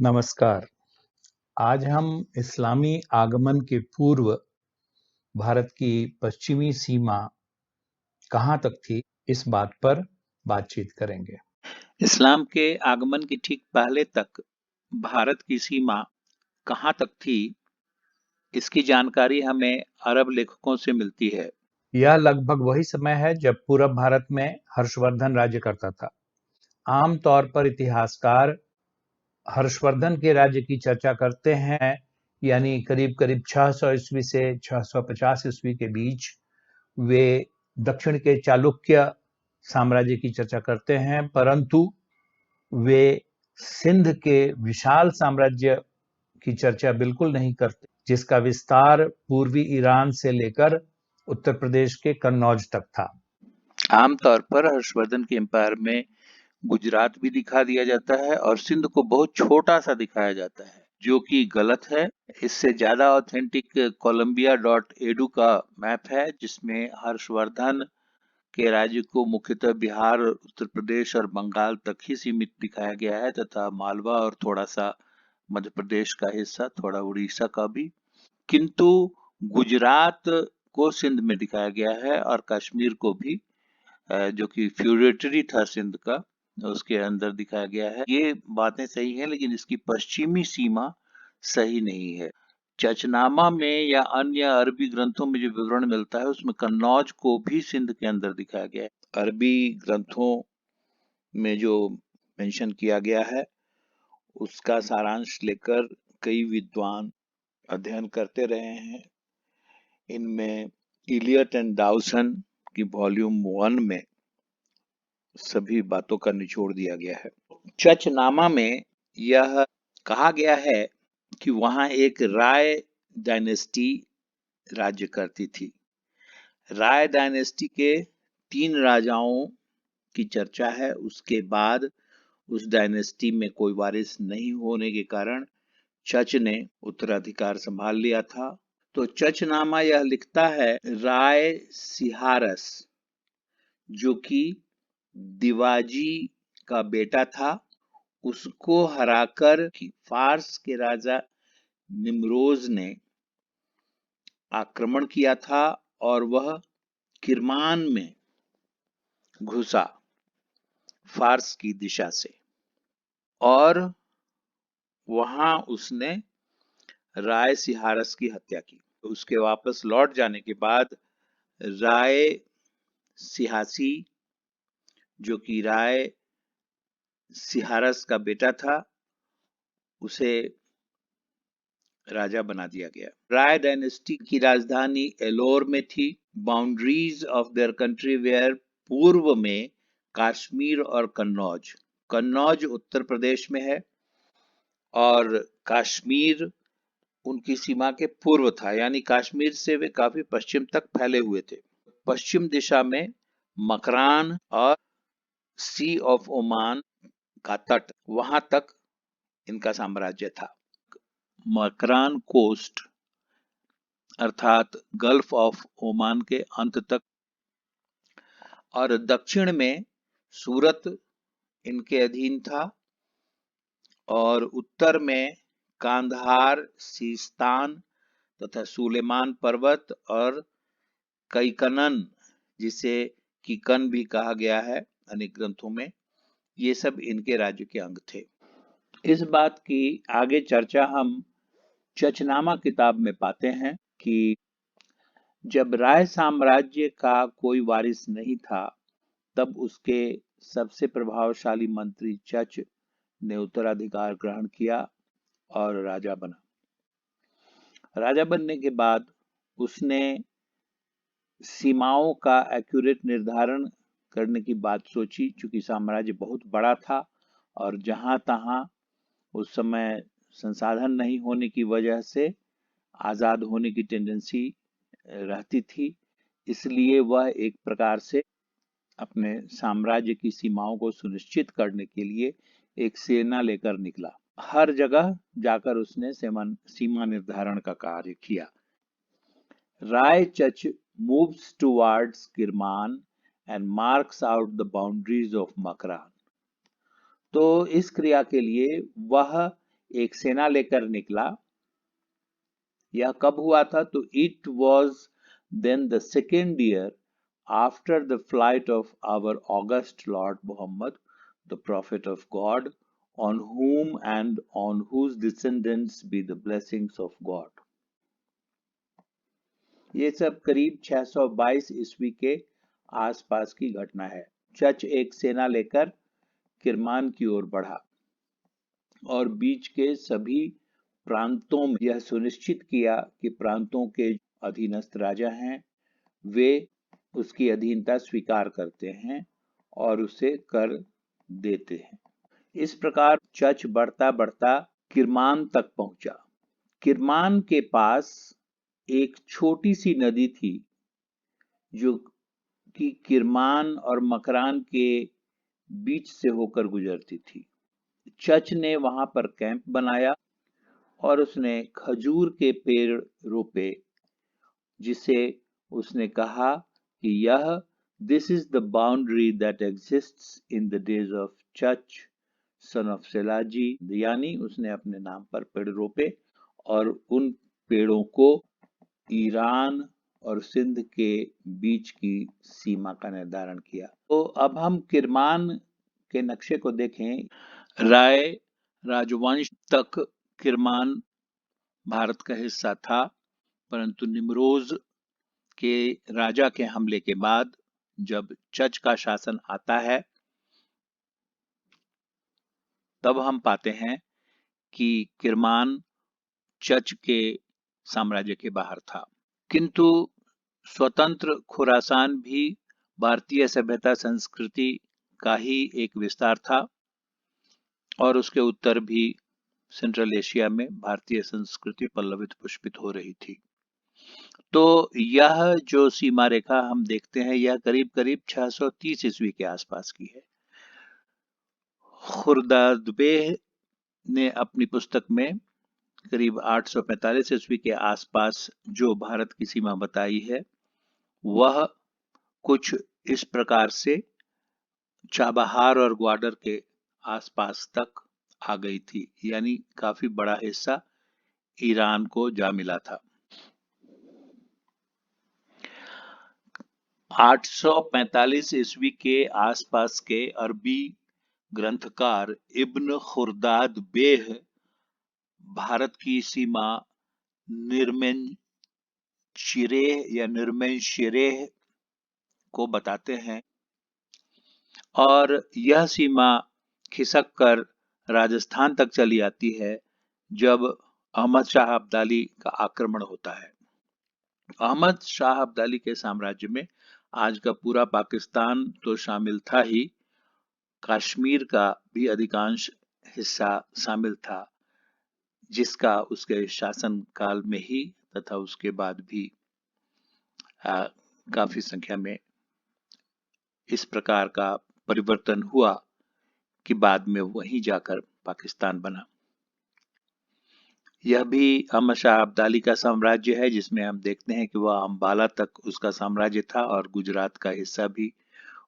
नमस्कार। आज हम इस्लामी आगमन के पूर्व भारत की पश्चिमी सीमा कहाँ तक थी, इस बात पर बातचीत करेंगे। इस्लाम के आगमन के ठीक पहले तक भारत की सीमा कहाँ तक थी, इसकी जानकारी हमें अरब लेखकों से मिलती है। यह लगभग वही समय है जब पूरब भारत में हर्षवर्धन राज्य करता था। आम तौर पर इतिहासकार हर्षवर्धन के राज्य की चर्चा करते हैं, यानी करीब-करीब 600 ईस्वी से 650 ईस्वी के बीच। वे दक्षिण के चालुक्य साम्राज्य की चर्चा करते हैं, परंतु वे सिंध के विशाल साम्राज्य की चर्चा बिल्कुल नहीं करते, जिसका विस्तार पूर्वी ईरान से लेकर उत्तर प्रदेश के कन्नौज तक था। आमतौर पर हर्षवर्धन के एम्पायर में गुजरात भी दिखा दिया जाता है और सिंध को बहुत छोटा सा दिखाया जाता है, जो कि गलत है। इससे ज्यादा ऑथेंटिक Columbia.edu का मैप है, जिसमें हर्षवर्धन के राज्य को मुख्यतः बिहार, उत्तर प्रदेश और बंगाल तक ही सीमित दिखाया गया है, तथा मालवा और थोड़ा सा मध्य प्रदेश का हिस्सा, थोड़ा उड़ीसा का भी। किंतु गुजरात को सिंध में दिखाया गया है और कश्मीर को भी, जो कि फ्यूडेटरी था सिंध का, उसके अंदर दिखाया गया है। ये बातें सही हैं, लेकिन इसकी पश्चिमी सीमा सही नहीं है। चचनामा में या अन्य अरबी ग्रंथों में जो विवरण मिलता है, उसमें कन्नौज को भी सिंध के अंदर दिखाया गया है। अरबी ग्रंथों में जो मेंशन किया गया है, उसका सारांश लेकर कई विद्वान अध्ययन करते रहे हैं। इनमें इलियट एंड डाउसन की वॉल्यूम 1 में सभी बातों का निचोड़ दिया गया है। चचनामा में यह कहा गया है कि वहां एक राय डायनेस्टी राज्य करती थी। राय डायनेस्टी के 3 राजाओं की चर्चा है। उसके बाद उस डायनेस्टी में कोई वारिस नहीं होने के कारण चच ने उत्तराधिकार संभाल लिया था। तो चचनामा यह लिखता है, राय सिहारस, जो कि दिवाजी का बेटा था, उसको हराकर फार्स के राजा निमरोज ने आक्रमण किया था और वह किरमान में घुसा फार्स की दिशा से, और वहां उसने राय सिहारस की हत्या की। उसके वापस लौट जाने के बाद राय सिहासी, जो कि राय सिहारस का बेटा था, उसे राजा बना दिया गया। राय डायनेस्टी की राजधानी एलोर में थी। Boundaries of their country were पूर्व में कश्मीर और कन्नौज। कन्नौज उत्तर प्रदेश में है और कश्मीर उनकी सीमा के पूर्व था, यानी कश्मीर से वे काफी पश्चिम तक फैले हुए थे। पश्चिम दिशा में मकरान और सी ऑफ ओमान का तट, वहां तक इनका साम्राज्य था। मकरान कोस्ट अर्थात गल्फ ऑफ ओमान के अंत तक, और दक्षिण में सूरत इनके अधीन था, और उत्तर में कांधार, सीस्तान तथा सुलेमान पर्वत और कैकनन, जिसे किकन भी कहा गया है अनेक ग्रंथों में, ये सब इनके राज्य के अंग थे। इस बात की आगे चर्चा हम चचनामा किताब में पाते हैं कि जब राय साम्राज्य का कोई वारिस नहीं था, तब उसके सबसे प्रभावशाली मंत्री चच ने उत्तराधिकार ग्रहण किया और राजा बना। राजा बनने के बाद उसने सीमाओं का एक्यूरेट निर्धारण करने की बात सोची, चूंकि साम्राज्य बहुत बड़ा था और जहां तहां उस समय संसाधन नहीं होने की वजह से आजाद होने की टेंडेंसी रहती थी। इसलिए वह एक प्रकार से अपने साम्राज्य की सीमाओं को सुनिश्चित करने के लिए एक सेना लेकर निकला। हर जगह जाकर उसने सीमा निर्धारण का कार्य किया। राय चच moves towards Kirman and marks out the boundaries of Makran। तो इस क्रिया के लिए वह एक सेना लेकर निकला। यह कब हुआ था? तो it was then the second year after the flight of our august lord Mohammad, the prophet of God, on whom and on whose descendants be the blessings of God। ये सब करीब 622 ईस्वी के आसपास की घटना है। चच एक सेना लेकर किरमान की ओर बढ़ा और बीच के सभी प्रांतों में यह सुनिश्चित किया कि प्रांतों के अधीनस्थ राजा हैं वे उसकी अधीनता स्वीकार करते हैं और उसे कर देते हैं। इस प्रकार चच बढ़ता बढ़ता किरमान तक पहुंचा। किरमान के पास एक छोटी सी नदी थी जो कि किरमान और मकरान के बीच से होकर गुजरती थी। चच ने वहां पर कैंप बनाया और उसने खजूर के पेड़ रोपे, जिसे उसने कहा कि यह this is the boundary that exists in the days of चच सन ऑफ सेलाजी, यानी उसने अपने नाम पर पेड़ रोपे और उन पेड़ों को ईरान और सिंध के बीच की सीमा का निर्धारण किया। तो अब हम किरमान के नक्शे को देखें। राय राजवंश तक किरमान भारत का हिस्सा था, परंतु निमरोज के राजा के हमले के बाद जब चच का शासन आता है तब हम पाते हैं कि किरमान चच के साम्राज्य के बाहर था। किंतु स्वतंत्र खुरासान भी भारतीय सभ्यता संस्कृति का ही एक विस्तार था और उसके उत्तर भी सेंट्रल एशिया में भारतीय संस्कृति पल्लवित पुष्पित हो रही थी। तो यह जो सीमा रेखा हम देखते हैं यह करीब करीब 630 ईस्वी के आसपास की है। खुर्दादबेह ने अपनी पुस्तक में करीब 845 ईस्वी के आसपास जो भारत की सीमा बताई है वह कुछ इस प्रकार से चाबहार और ग्वादर के आसपास तक आ गई थी, यानी काफी बड़ा हिस्सा ईरान को जा मिला था। 845 ईस्वी के आसपास के अरबी ग्रंथकार इब्न खुर्दाद बेह भारत की सीमा निर्मेंशिरेह या निर्मेंशिरेह को बताते हैं और यह सीमा खिसक कर राजस्थान तक चली आती है जब अहमद शाह अब्दाली का आक्रमण होता है। अहमद शाह अब्दाली के साम्राज्य में आज का पूरा पाकिस्तान तो शामिल था ही, कश्मीर का भी अधिकांश हिस्सा शामिल था, जिसका उसके शासन काल में ही तथा उसके बाद भी काफी संख्या में इस प्रकार का परिवर्तन हुआ कि बाद में वहीं जाकर पाकिस्तान बना। यह भी अहमद शाह अब्दाली का साम्राज्य है जिसमें हम देखते हैं कि वह अंबाला तक उसका साम्राज्य था और गुजरात का हिस्सा भी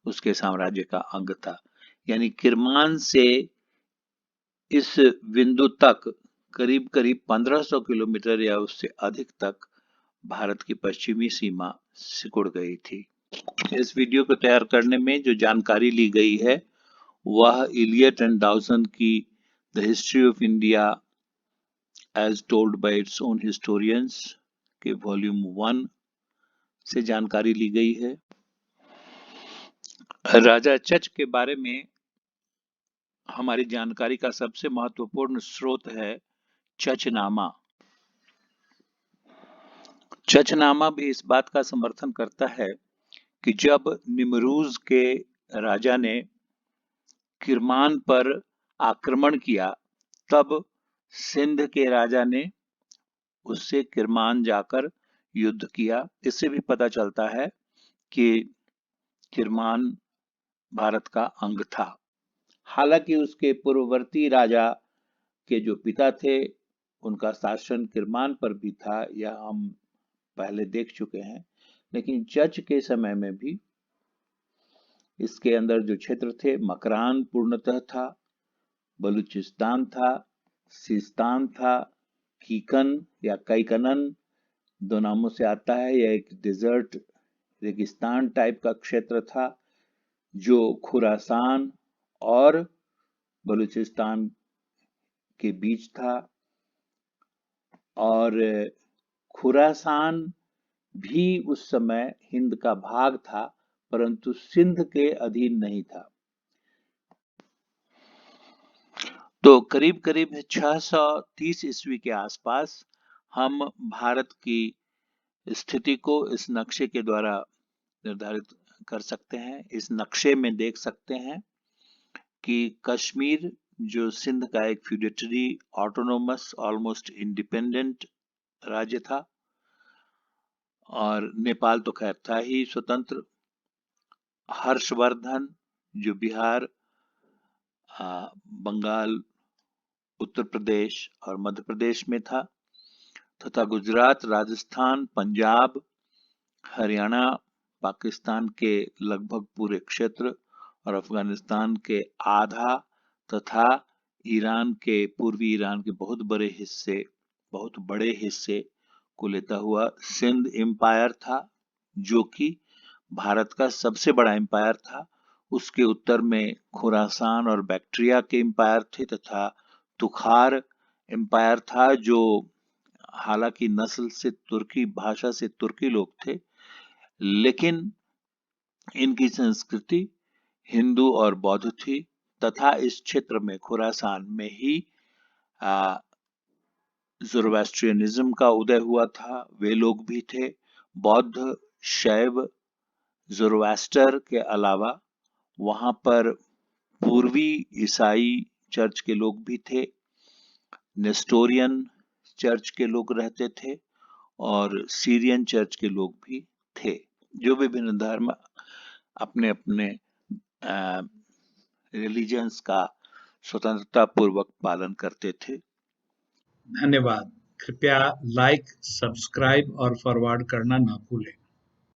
उसके साम्राज्य का अंग था। यानी किरमान से इस बिंदु तक करीब करीब 1500 किलोमीटर या उससे अधिक तक भारत की पश्चिमी सीमा सिकुड़ गई थी। इस वीडियो को तैयार करने में जो जानकारी ली गई है वह इलियट एंड डाउसन की the history of India as told by its own historians के वॉल्यूम 1 से जानकारी ली गई है। राजा चच के बारे में हमारी जानकारी का सबसे महत्वपूर्ण स्रोत है चचनामा। चचनामा भी इस बात का समर्थन करता है कि जब निमरूज के राजा ने किरमान पर आक्रमण किया तब सिंध के राजा ने उससे किरमान जाकर युद्ध किया। इससे भी पता चलता है कि किरमान भारत का अंग था। हालांकि उसके पूर्ववर्ती राजा के जो पिता थे उनका शासन किरमान पर भी था, यह हम पहले देख चुके हैं। लेकिन चच के समय में भी इसके अंदर जो क्षेत्र थे, मकरान पूर्णतः था, बलूचिस्तान था, सिस्तान था, कीकन या कैकनन, दो नामों से आता है। यह एक डिजर्ट रेगिस्तान टाइप का क्षेत्र था जो खुरासान और बलूचिस्तान के बीच था। और खुरासान भी उस समय हिंद का भाग था, परंतु सिंध के अधीन नहीं था। तो करीब करीब 630 ईस्वी के आसपास हम भारत की स्थिति को इस नक्शे के द्वारा निर्धारित कर सकते हैं। इस नक्शे में देख सकते हैं कि कश्मीर, जो सिंध का एक फ्यूडेटरी ऑटोनोमस ऑलमोस्ट इंडिपेंडेंट राज्य था, और नेपाल तो खैर था ही स्वतंत्र। हर्षवर्धन जो बिहार, बंगाल, उत्तर प्रदेश और मध्य प्रदेश में था, तथा गुजरात, राजस्थान, पंजाब, हरियाणा, पाकिस्तान के लगभग पूरे क्षेत्र और अफगानिस्तान के आधा, तथा ईरान के, पूर्वी ईरान के बहुत बड़े हिस्से को लेता हुआ सिंध एम्पायर था, जो कि भारत का सबसे बड़ा एम्पायर था। उसके उत्तर में खुरासान और बैक्ट्रिया के एम्पायर थे, तथा तुखार एम्पायर था, जो हालांकि नस्ल से तुर्की, भाषा से तुर्की लोग थे, लेकिन इनकी संस्कृति हिंदू और बौद्ध थी। तथा इस क्षेत्र में, खुरासान में ही ज़ोरोएस्ट्रियनिज्म का उदय हुआ था। वे लोग भी थे। बौद्ध, शैव, ज़ोरोएस्टर के अलावा वहां पर पूर्वी ईसाई चर्च के लोग भी थे, नेस्टोरियन चर्च के लोग रहते थे, और सीरियन चर्च के लोग भी थे, जो विभिन्न धर्म अपने अपने रिलीजन्स का स्वतंत्रता पूर्वक पालन करते थे। धन्यवाद। कृपया लाइक, सब्सक्राइब और फॉरवर्ड करना ना भूलें।